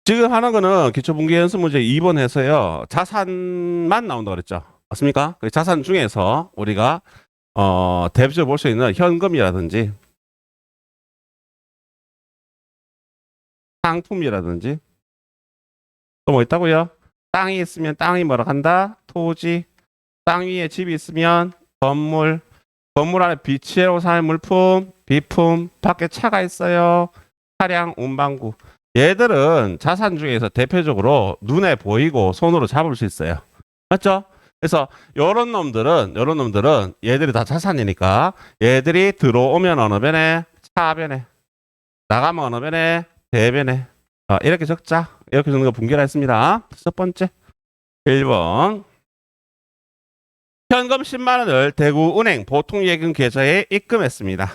지금 하는 거는 기초분기 연습 문제 2번 해서요. 자산만 나온다 그랬죠. 맞습니까? 그 자산 중에서 우리가 대표적으로 볼 수 있는 현금이라든지 상품이라든지 또 뭐 있다고요? 땅이 있으면 땅이 뭐라 한다? 토지. 땅 위에 집이 있으면 건물. 건물 안에 비치로 사는 물품, 비품, 밖에 차가 있어요. 차량, 운반구. 얘들은 자산 중에서 대표적으로 눈에 보이고 손으로 잡을 수 있어요. 맞죠? 그래서 요런 놈들은 얘들이 다 자산이니까 얘들이 들어오면 어느 변에? 차변에. 나가면 어느 변에? 대변에. 이렇게 적자. 이렇게 적는 거 분결했습니다. 첫 번째. 1번. 현금 10만 원을 대구은행 보통예금 계좌에 입금했습니다.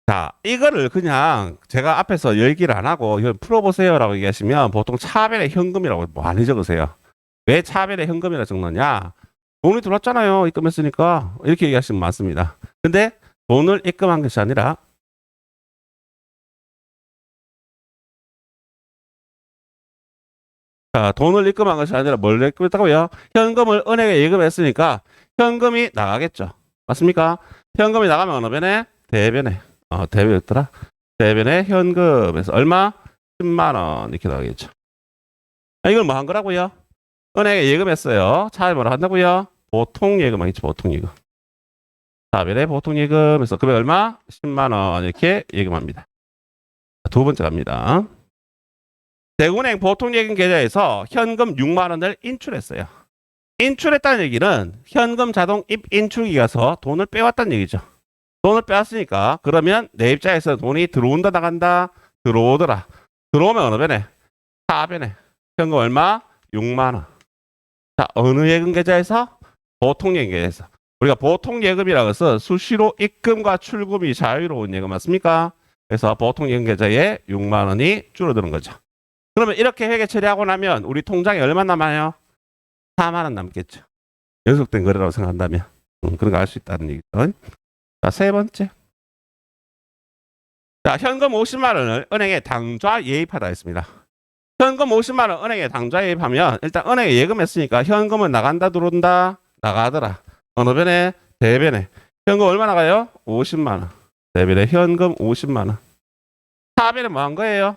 자, 이거를 그냥 제가 앞에서 얘기를 안 하고 이걸 풀어보세요라고 얘기하시면 보통 차변에 현금이라고 많이 적으세요. 왜 차변에 현금이라고 적느냐? 돈이 들어왔잖아요. 입금했으니까. 이렇게 얘기하시면 맞습니다. 근데 돈을 입금한 것이 아니라 자, 돈을 입금한 것이 아니라 뭘 입금했다고요? 현금을 은행에 예금했으니까 현금이 나가겠죠. 맞습니까? 현금이 나가면 어느 변에? 대변에. 대변이었더라. 대변에 현금에서 얼마? 10만 원 이렇게 나가겠죠. 이걸 뭐 한 거라고요? 은행에 예금했어요. 차에 뭐라 한다고요? 보통 예금 하겠죠. 보통 예금. 대변에 보통 예금에서 금액 얼마? 10만 원 이렇게 예금합니다. 두 번째 갑니다. 대구은행 보통예금 계좌에서 현금 6만 원을 인출했어요. 인출했다는 얘기는 현금 자동 인출기 가서 돈을 빼왔다는 얘기죠. 돈을 빼왔으니까 그러면 내 입장에서 돈이 들어온다 나간다 들어오더라. 들어오면 어느 변에? 차변에. 현금 얼마? 6만 원. 자, 어느 예금 계좌에서? 보통예금 계좌에서. 우리가 보통예금이라고 해서 수시로 입금과 출금이 자유로운 예금 맞습니까? 그래서 보통예금 계좌에 6만 원이 줄어드는 거죠. 그러면 이렇게 회계 처리하고 나면 우리 통장에 얼마 남아요? 4만 원 남겠죠. 연속된 거래라고 생각한다면 그런 거 알 수 있다는 얘기죠. 자, 세 번째. 자, 현금 50만 원을 은행에 당좌 예입하다 했습니다. 현금 50만 원 은행에 당좌 예입하면 일단 은행에 예금했으니까 현금은 나간다 들어온다 나가더라. 어느 변에? 대변에. 현금 얼마 나가요? 50만 원. 대변에 현금 50만 원. 차변에 뭐 한 거예요?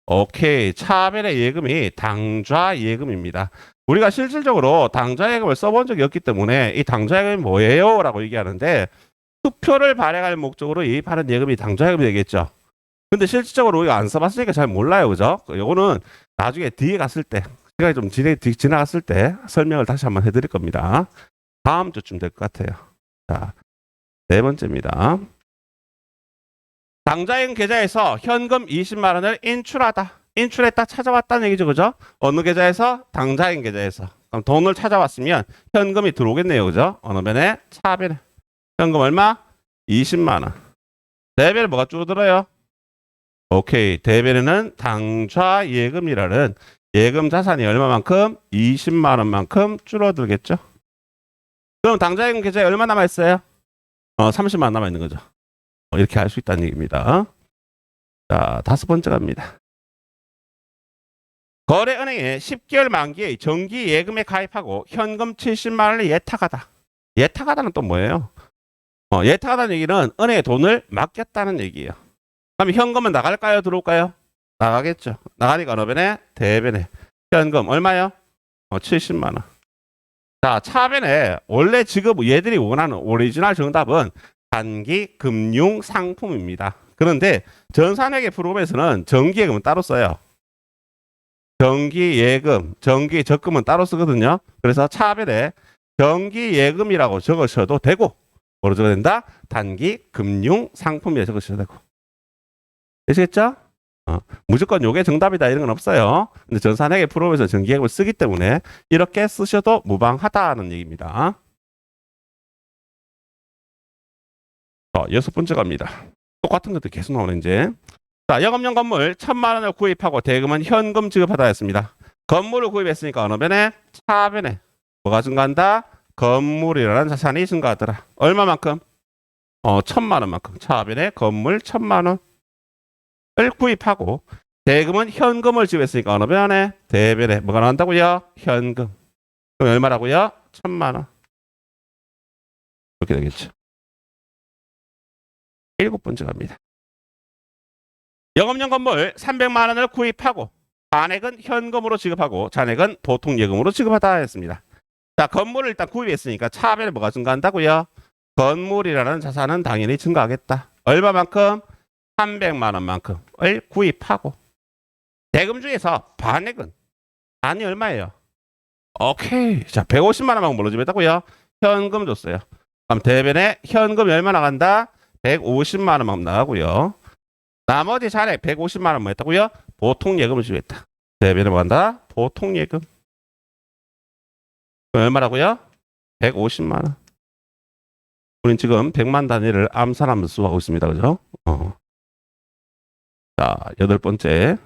오케이. 차변의 예금이 당좌 예금입니다. 우리가 실질적으로 당좌 예금을 써본 적이 없기 때문에 이 당좌 예금이 뭐예요? 라고 얘기하는데 수표를 발행할 목적으로 예입하는 예금이 당좌 예금이 되겠죠. 근데 실질적으로 우리가 안 써봤으니까 잘 몰라요. 그죠? 요거는 나중에 뒤에 갔을 때 시간이 좀 지나갔을 때 설명을 다시 한번 해드릴 겁니다. 다음 주쯤 될 것 같아요. 자, 네 번째입니다. 당좌예금 계좌에서 현금 20만 원을 인출했다 찾아왔다는 얘기죠. 그죠? 어느 계좌에서? 당좌예금 계좌에서. 그럼 돈을 찾아왔으면 현금이 들어오겠네요. 그죠? 어느 변에? 차변에. 현금 얼마? 20만 원. 대변에 뭐가 줄어들어요? 오케이. 대변에는 당좌예금이라는 예금 자산이 얼마만큼? 20만 원만큼 줄어들겠죠. 그럼 당좌예금 계좌에 얼마 남아있어요? 30만 원 남아있는 거죠. 이렇게 할 수 있다는 얘기입니다. 자, 다섯 번째 갑니다. 거래은행에 10개월 만기의 정기 예금에 가입하고 현금 70만 원을 예탁하다. 예탁하다는 또 뭐예요? 예탁하다는 얘기는 은행에 돈을 맡겼다는 얘기예요. 그럼 현금은 나갈까요? 들어올까요? 나가겠죠. 나가니까 어느 변에? 대변에. 현금 얼마요? 70만 원. 자, 차변에 원래 지금 얘들이 원하는 오리지널 정답은 단기 금융 상품입니다. 그런데 전산회계 프로그램에서는 정기예금은 따로 써요. 정기예금, 정기적금은 따로 쓰거든요. 그래서 차별에 정기예금이라고 적으셔도 되고 뭐로 적어야 된다? 단기 금융 상품이라 적으셔도 되고. 되시겠죠? 무조건 요게 정답이다 이런 건 없어요. 근데 전산회계 프로그램에서 정기예금을 쓰기 때문에 이렇게 쓰셔도 무방하다는 얘기입니다. 여섯 번째 갑니다. 똑같은 것도 계속 나오네 이제. 자, 영업용 건물 1,000만 원을 구입하고 대금은 현금 지급하다 했습니다. 건물을 구입했으니까 어느 변에? 차변에. 뭐가 증가한다? 건물이라는 자산이 증가하더라. 얼마만큼? 1,000만 원만큼. 차변에 건물 1,000만 원을 구입하고 대금은 현금을 지급했으니까 어느 변에? 대변에. 뭐가 나온다고요? 현금. 그럼 얼마라고요? 1,000만 원. 이렇게 되겠죠. 7번째 갑니다. 영업용 건물 300만 원을 구입하고 잔액은 현금으로 지급하고 잔액은 보통 예금으로 지급하다 했습니다. 자, 건물을 일단 구입했으니까 차변에 뭐가 증가한다고요? 건물이라는 자산은 당연히 증가하겠다. 얼마만큼? 300만 원만큼을 구입하고 대금 중에서 반액은 반이 얼마예요? 오케이. 자, 150만 원만 뭘로 지급했다고요? 현금 줬어요. 그럼 대변에 현금이 얼마 나간다? 150만 원만 나가고요. 나머지 잔액 150만 원 뭐 했다고요? 보통 예금을 지급했다. 대변에 뭐 한다? 보통 예금. 얼마라고요? 150만 원. 우린 지금 100만 단위를 암산하면서 수하고 있습니다. 그죠? 자, 8번째.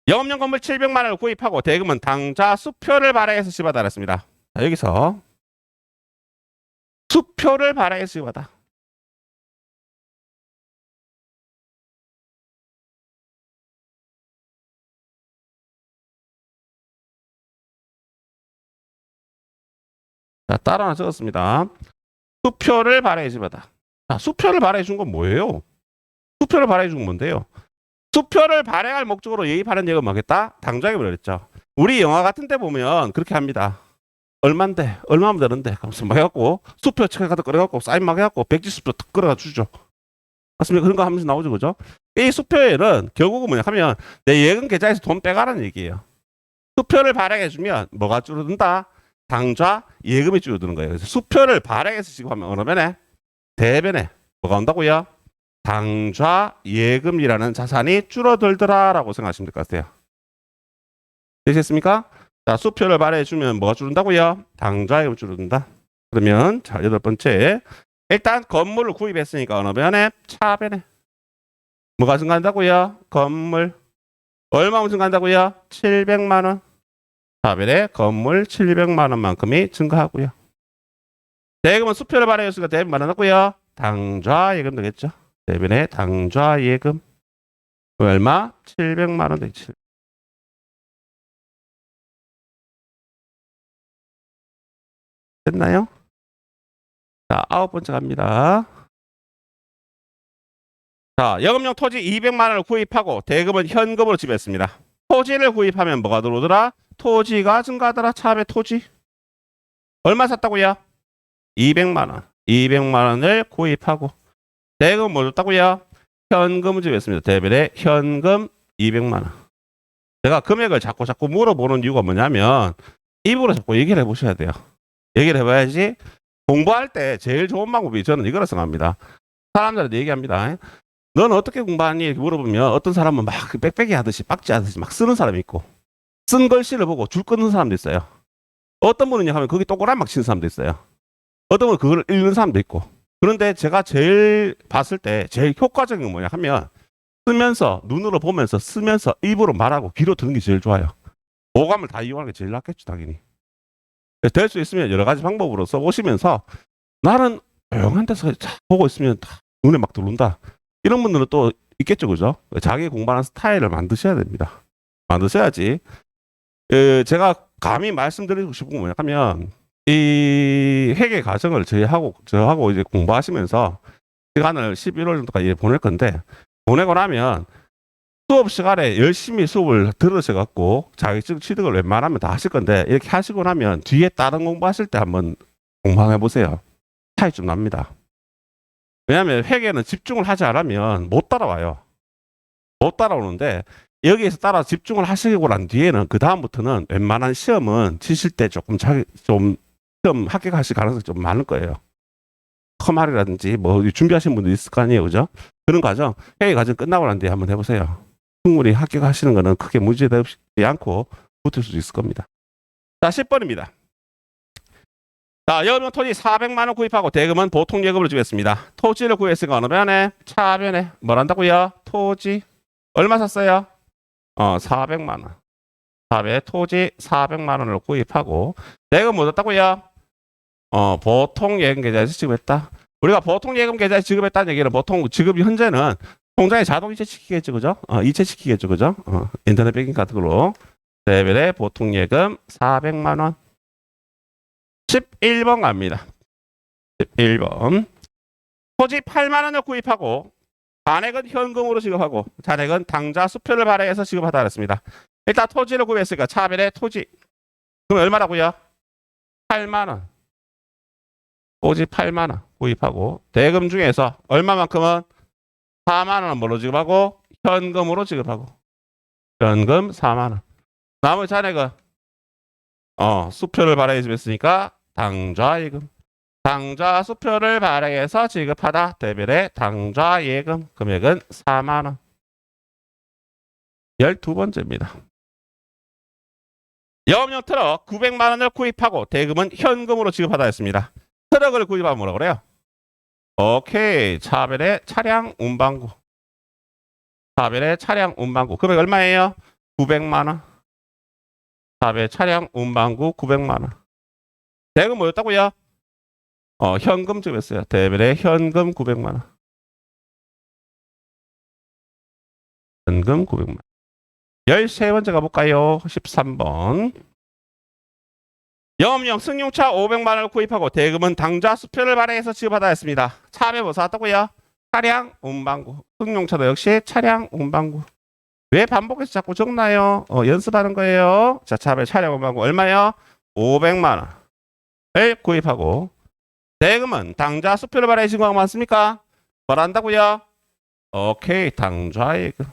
영업용 건물 700만 원을 구입하고 대금은 당좌 수표를 발행해서 지급하다 그랬습니다. 자, 여기서 수표를 발행해서 지급하다. 자, 따로 하나 적었습니다. 수표를 발행해 지급하다. 자, 수표를 발행해 준 건 뭐예요? 수표를 발행해 준 건 뭔데요? 수표를 발행할 목적으로 예입하는 예금을 하겠다? 당좌예금을 그랬죠. 우리 영화 같은 데 보면 그렇게 합니다. 얼만데? 얼마면 되는데? 하면서 막 해갖고 수표 체크 카드 꺼내갖고 사인 막 해갖고 백지 수표 탁 끌어가 주죠. 맞습니까? 그런 거 하면서 나오죠. 그죠? 이 수표에는 결국은 뭐냐 하면 내 예금 계좌에서 돈 빼가라는 얘기예요. 수표를 발행해주면 뭐가 줄어든다? 당좌 예금이 줄어드는 거예요. 그래서 수표를 발행해서 지급하면 어느 변에? 대변에 뭐가 온다고요? 당좌 예금이라는 자산이 줄어들더라라고 생각하시면 될 것 같아요. 되셨습니까? 자, 수표를 발행해주면 뭐가 줄어든다고요? 당좌 예금 줄어든다. 그러면 자, 8번째. 일단 건물을 구입했으니까 어느 변에? 차변에. 뭐가 증가한다고요? 건물. 얼마만큼 증가한다고요? 700만 원. 차변에 건물 700만 원만큼이 증가하고요. 대금은 수표를 발행했으니까 대금 마련하고요. 당좌 예금 되겠죠. 대변에 당좌 예금 얼마? 700만 원 되겠지. 됐나요? 자, 9번째 갑니다. 자, 영업용 토지 200만 원을 구입하고 대금은 현금으로 지불했습니다. 토지를 구입하면 뭐가 들어오더라? 토지가 증가하더라. 차압의 토지. 얼마 샀다고요? 200만 원. 200만 원을 구입하고 대금 뭐 줬다고요? 현금을 지불했습니다. 대변에 현금 200만 원. 제가 금액을 자꾸 물어보는 이유가 뭐냐면 입으로 자꾸 얘기를 해보셔야 돼요. 얘기를 해봐야지 공부할 때 제일 좋은 방법이 저는 이거라 생각합니다. 사람들한테 얘기합니다. 너는 어떻게 공부하니? 이렇게 물어보면 어떤 사람은 막 빽빽이 하듯이 빡지 하듯이 막 쓰는 사람이 있고 쓴 글씨를 보고 줄 끊는 사람도 있어요. 어떤 분은 하면 거기 동그란 막 치는 사람도 있어요. 어떤 분은 그걸 읽는 사람도 있고. 그런데 제가 제일 봤을 때 제일 효과적인 건 뭐냐 하면 쓰면서 눈으로 보면서 쓰면서 입으로 말하고 귀로 듣는 게 제일 좋아요. 오감을 다 이용하는 게 제일 낫겠죠, 당연히. 될 수 있으면 여러 가지 방법으로 써보시면서 나는 조용한 데서 보고 있으면 눈에 막 들어온다. 이런 분들은 또 있겠죠, 그죠? 자기 공부하는 스타일을 만드셔야 됩니다. 만드셔야지. 제가 감히 말씀드리고 싶은 건 뭐냐 하면 이 회계 과정을 저하고 이제 공부하시면서 시간을 11월 정도까지 보낼 건데 보내고 나면 수업 시간에 열심히 수업을 들으셔갖고 자격증 취득을 웬만하면 다 하실 건데 이렇게 하시고 나면 뒤에 다른 공부하실 때 한번 공부해 보세요. 차이 좀 납니다. 왜냐하면 회계는 집중을 하지 않으면 못 따라와요. 못 따라오는데 여기에서 따라 집중을 하시고 난 뒤에는 그 다음부터는 웬만한 시험은 치실 때 조금 시험 합격하실 가능성이 좀 많을 거예요. 커말이라든지 뭐 준비하신 분도 있을 거 아니에요, 그죠? 그런 과정, 회계 과정 끝나고 난 뒤에 한번 해보세요. 충분히 합격하시는 거는 크게 문제되지 않고 붙을 수 있을 겁니다. 자, 10번입니다. 자, 영업용 토지 400만 원 구입하고 대금은 보통 예금으로 주겠습니다. 토지를 구했으니까 어느 변에? 차변에. 뭘 한다고요? 토지. 얼마 샀어요? 400만 원. 다음에 토지 400만 원을 구입하고 대금 뭐 줬다고요? 보통 예금 계좌에서 지급했다. 우리가 보통 예금 계좌에서 지급했다는 얘기는 보통 지금 현재는 통장에 자동 이체시키겠죠, 그죠? 이체시키겠죠, 그죠? 인터넷 뱅킹 같은 걸로. 레벨의 보통 예금 400만 원. 11번 갑니다. 11번. 토지 8만 원을 구입하고 잔액은 현금으로 지급하고 잔액은 당좌 수표를 발행해서 지급하다 그랬습니다. 일단 토지를 구입했으니까 차별의 토지. 그럼 얼마라고요? 8만 원. 토지 8만 원 구입하고 대금 중에서 얼마만큼은 4만 원은 뭘로 지급하고 현금으로 지급하고 현금 4만 원. 나머지 잔액은 수표를 발행해 주었으니까 당좌 예금. 당좌 수표를 발행해서 지급하다 대별의 당좌 예금 금액은 4만 원. 12번째입니다. 영업용 트럭 900만 원을 구입하고 대금은 현금으로 지급하다 했습니다. 트럭을 구입하면 뭐라고 그래요? 오케이. 차별의 차량 운반구. 차별의 차량 운반구. 금액 얼마예요? 900만 원. 차별 차량 운반구 900만 원. 대금 뭐였다고요? 현금 지급했어요. 대별의 현금 900만 원. 현금 900만 원. 13번째 가볼까요? 13번. 영업용 승용차 500만 원을 구입하고 대금은 당좌 수표를 발행해서 지급하다 했습니다. 차별 뭐 사왔다고요? 차량 운반구. 승용차도 역시 차량 운반구. 왜 반복해서 자꾸 적나요? 연습하는 거예요. 자, 차별 차량 운반구 얼마요? 500만 원을 구입하고 대금은 당좌 수표를 발행해 지급하고 많습니까? 뭘 한다고요? 오케이. 당좌 예금.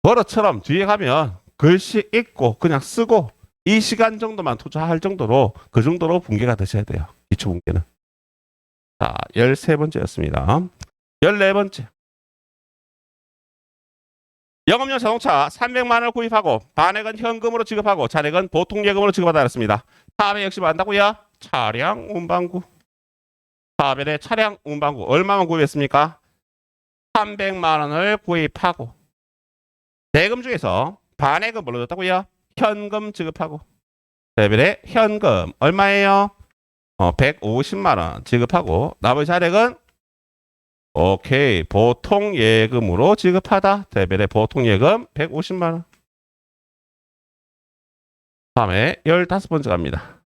버릇처럼 뒤에 가면 글씨 읽고 그냥 쓰고 이 시간 정도만 투자할 정도로 그 정도로 분계가 되셔야 돼요. 기초 분계는. 자, 13번째였습니다. 14번째. 영업용 자동차 300만 원을 구입하고 반액은 현금으로 지급하고 잔액은 보통 예금으로 지급하다 했습니다. 다음에 역시 뭐 한다고요? 차량 운반구. 차별의 차량 운반구 얼마만 구입했습니까? 300만 원을 구입하고 대금 중에서 반액은 뭘로 줬다고요? 현금 지급하고 대별의 현금 얼마예요? 150만 원 지급하고 나머지 잔액은 오케이 보통 예금으로 지급하다 대별의 보통 예금 150만 원. 다음에 15번째 갑니다.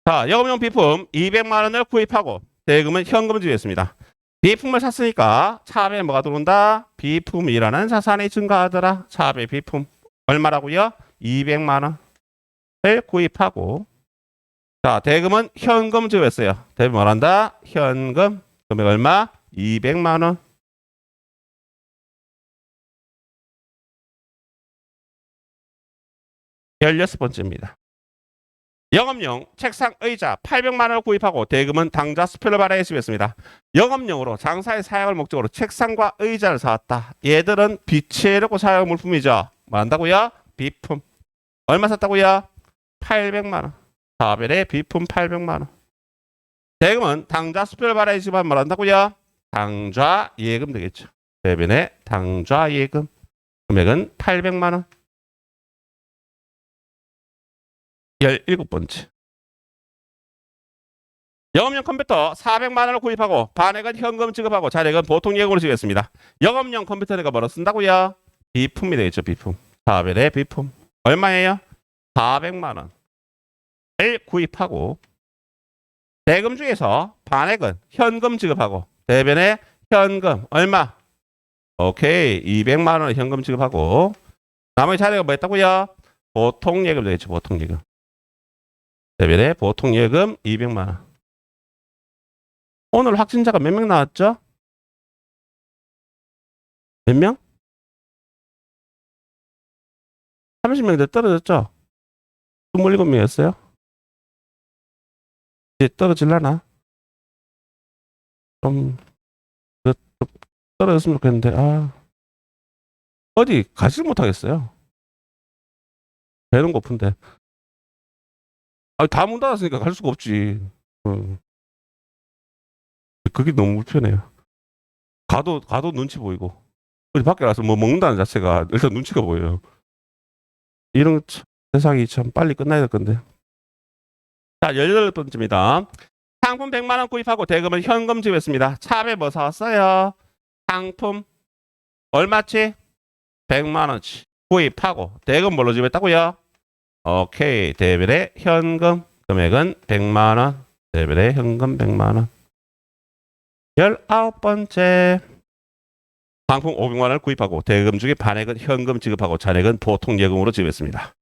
자, 영업용 비품 200만 원을 구입하고 대금은 현금 지급했습니다. 비품을 샀으니까 차압에 뭐가 들어온다? 비품이라는 자산이 증가하더라. 차압의 비품 얼마라고요? 200만 원을 구입하고 자, 대금은 현금 지급했어요. 대금 뭐란다? 현금 금액 얼마? 200만 원. 16번째입니다. 영업용 책상 의자 800만 원을 구입하고 대금은 당좌 수표를 발행해 주었습니다. 영업용으로 장사에 사용할 목적으로 책상과 의자를 사왔다. 얘들은 비치해놓고 사용할 물품이죠. 뭐 한다고요? 비품. 얼마 샀다고요? 800만 원. 차별의 비품 800만 원. 대금은 당좌 수표를 발행해 주면 뭐 한다고요? 당좌 예금 되겠죠. 대변의 당좌 예금. 금액은 800만 원. 17번째. 영업용 컴퓨터 400만 원을 구입하고 반액은 현금 지급하고 잔액은 보통 예금으로 지급했습니다. 영업용 컴퓨터가 뭐로 쓴다고요? 비품이 되겠죠. 비품. 차별의 비품. 얼마예요? 400만 원을 구입하고 대금 중에서 반액은 현금 지급하고 대변의 현금 얼마? 오케이. 200만 원을 현금 지급하고 나머지 잔액은 뭐 했다고요? 보통 예금 되겠죠. 보통 예금. 대별의 보통 예금 200만 원. 오늘 확진자가 몇 명 나왔죠? 몇 명? 30명대 떨어졌죠? 27명이었어요? 이제 떨어질라나? 좀 떨어졌으면 좋겠는데 어디 가지를 못하겠어요. 배는 고픈데 다 문 닫았으니까 갈 수가 없지. 그게 너무 불편해요. 가도 눈치 보이고 어디 밖에 나서 뭐 먹는다는 자체가 일단 눈치가 보여요. 이런 세상이 참 빨리 끝나야 될 건데. 자, 18번째입니다. 상품 100만 원 구입하고 대금은 현금 지급했습니다. 차압에 뭐 사왔어요? 상품 얼마치? 100만 원치 구입하고 대금 뭘로 지급했다고요? 오케이. 대별의 현금 금액은 100만 원. 대별의 현금 100만 원. 19번째. 상품 500만 원을 구입하고 대금 중에 반액은 현금 지급하고 잔액은 보통 예금으로 지급했습니다.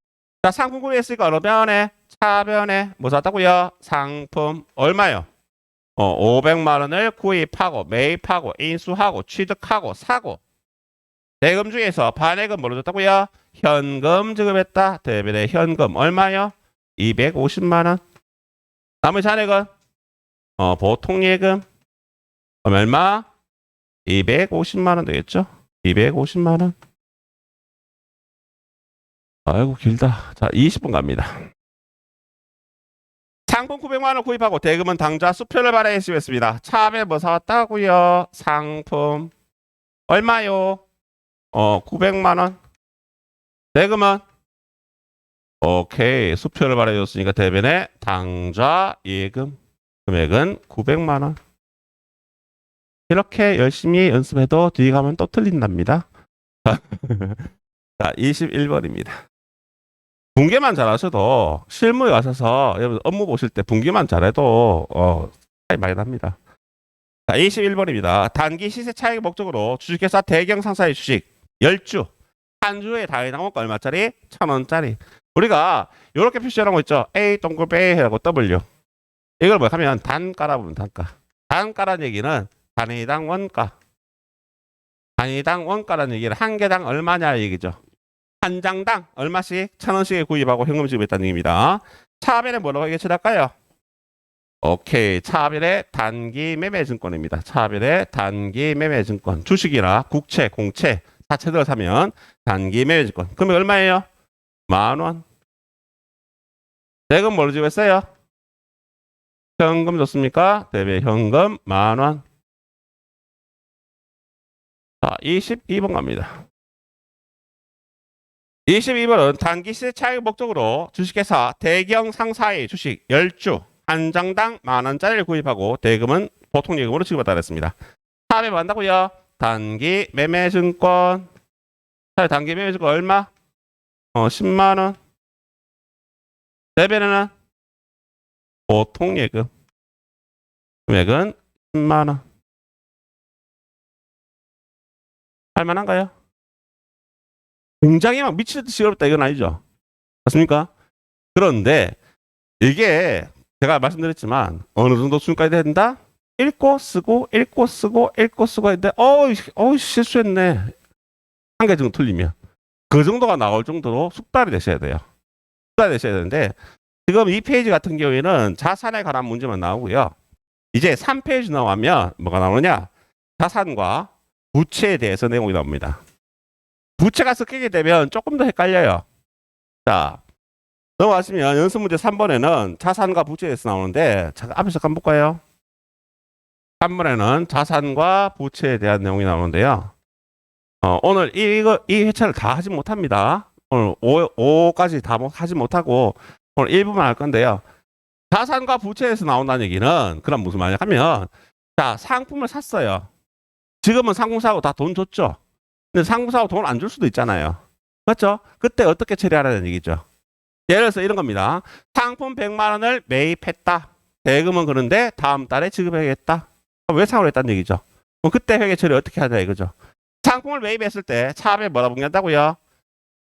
자, 상품 구입했으니까 어느 변에? 차변에 뭐 샀다고요? 상품 얼마요? 500만 원을 구입하고 매입하고 인수하고 취득하고 사고 대금 중에서 반액은 뭐로 줬다고요? 현금 지급했다. 대별의 현금 얼마요? 250만 원. 나머지 잔액은 보통 예금 얼마? 250만 원 되겠죠? 250만 원. 아이고 길다. 자, 20분 갑니다. 상품 900만 원 구입하고 대금은 당좌 수표를 발행했습니다. 차압에 뭐 사왔다고요? 상품 얼마요? 900만 원. 대금은 오케이. 수표를 발행해줬으니까 대변에 당좌 예금 금액은 900만 원. 이렇게 열심히 연습해도 뒤에 가면 또 틀린답니다. 자, 21번입니다. 분계만 잘하셔도 실무에 가셔서 여러분 업무 보실 때 분계만 잘해도 차이 많이 납니다. 자, 21번입니다. 단기 시세 차익 목적으로 주식회사 대경상사의 주식 10주 한 주에 당해당원가 얼마짜리? 1,000원짜리. 우리가 이렇게 표시하는 거 있죠. A 동글배 해라고 W. 이걸 뭐 하면 단가라 부르면 단가. 단가라는 얘기는 단위당 원가. 단위당 원가라는 얘기는 한 개당 얼마냐 얘기죠. 한 장당 얼마씩 1,000원씩 구입하고 현금 지급했다는 얘기입니다. 차변에 뭐라고 얘기할까요? 오케이. 차변의 단기 매매 증권입니다. 차변의 단기 매매 증권. 주식이나 국채, 공채, 사채들을 사면 단기 매매 증권. 금액 얼마예요? 10,000원. 대금 뭘로 지급했어요? 현금 줬습니까? 대비 현금 10,000원. 자, 22번 갑니다. 22번은 단기 시세 차익 목적으로 주식회사 대경상사의 주식 10주 한 장당 10,000원짜리를 구입하고 대금은 보통 예금으로 지급받다 그랬습니다. 차압에 뭐 한다고요? 단기 매매증권. 단기 매매증권 얼마? 10만 원. 대변에는 보통 예금. 금액은 10만 원. 할만한가요? 굉장히 막 미치듯이 어렵다 이건 아니죠. 맞습니까? 그런데 이게 제가 말씀드렸지만 어느 정도 수준까지 된다? 읽고 쓰고 읽고 쓰고 읽고 쓰고 했는데 실수했네. 한 개 정도 틀리면 그 정도가 나올 정도로 숙달이 되셔야 돼요. 숙달이 되셔야 되는데 지금 이 페이지 같은 경우에는 자산에 관한 문제만 나오고요. 이제 3페이지 나오면 뭐가 나오느냐? 자산과 부채에 대해서 내용이 나옵니다. 부채가 섞이게 되면 조금 더 헷갈려요. 자, 넘어가시면 연습 문제 3번에는 자산과 부채에 대해서 나오는데 잠깐 앞에서 한번 볼까요? 3번에는 자산과 부채에 대한 내용이 나오는데요. 오늘 이 회차를 다 하지 못합니다. 오늘 5까지 다 하지 못하고 오늘 1부만 할 건데요. 자산과 부채에서 나온다는 얘기는 그럼 무슨 말이냐 하면 자, 상품을 샀어요. 지금은 상품 사고 다 돈 줬죠. 근데 상품 사고 돈 안 줄 수도 있잖아요. 맞죠? 그때 어떻게 처리하라는 얘기죠. 예를 들어서 이런 겁니다. 상품 100만 원을 매입했다. 대금은 그런데 다음 달에 지급해야겠다. 왜 상환을 했다는 얘기죠. 그럼 그때 회계 처리 어떻게 하자 이거죠. 상품을 매입했을 때 차압에 뭐라 분류한다고요?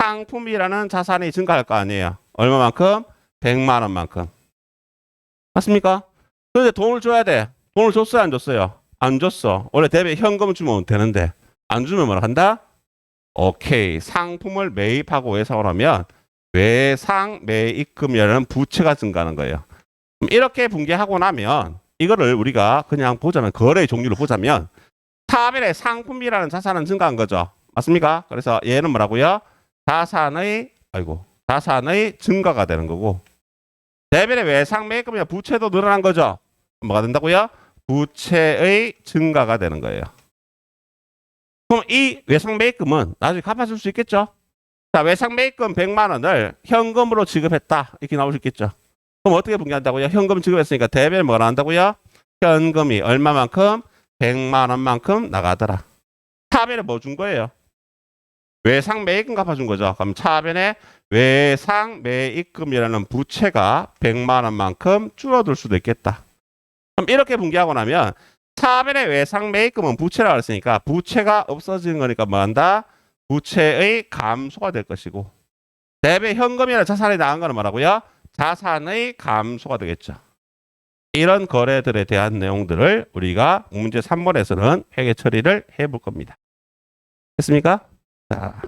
상품이라는 자산이 증가할 거 아니에요. 얼마만큼? 100만 원만큼. 맞습니까? 그런데 돈을 줘야 돼. 돈을 줬어요, 안 줬어요? 안 줬어. 원래 대비 현금 주면 되는데 안 주면 뭐라 한다? 오케이. 상품을 매입하고 외상을 하면 외상 매입금이라는 부채가 증가하는 거예요. 이렇게 분개하고 나면 이거를 우리가 그냥 보자면 거래의 종류를 보자면 차압의 상품이라는 자산은 증가한 거죠. 맞습니까? 그래서 얘는 뭐라고요? 자산의 증가가 되는 거고 대변의 외상 매입금이나 부채도 늘어난 거죠. 뭐가 된다고요? 부채의 증가가 되는 거예요. 그럼 이 외상 매입금은 나중에 갚아줄 수 있겠죠? 자, 외상 매입금 100만 원을 현금으로 지급했다. 이렇게 나올 수 있겠죠? 그럼 어떻게 분개한다고요? 현금 지급했으니까 대변에 뭐가 나온다고요? 현금이 얼마만큼? 100만 원만큼 나가더라. 차변에 뭐 준 거예요? 외상 매입금 갚아준 거죠. 그럼 차변에 외상 매입금이라는 부채가 100만 원만큼 줄어들 수도 있겠다. 그럼 이렇게 분기하고 나면 차변의 외상 매입금은 부채라고 했으니까 부채가 없어지는 거니까 뭐 한다? 부채의 감소가 될 것이고 대비 현금이나 자산이 나간 거는 뭐라고요? 자산의 감소가 되겠죠. 이런 거래들에 대한 내용들을 우리가 문제 3번에서는 회계 처리를 해볼 겁니다. 됐습니까? 자.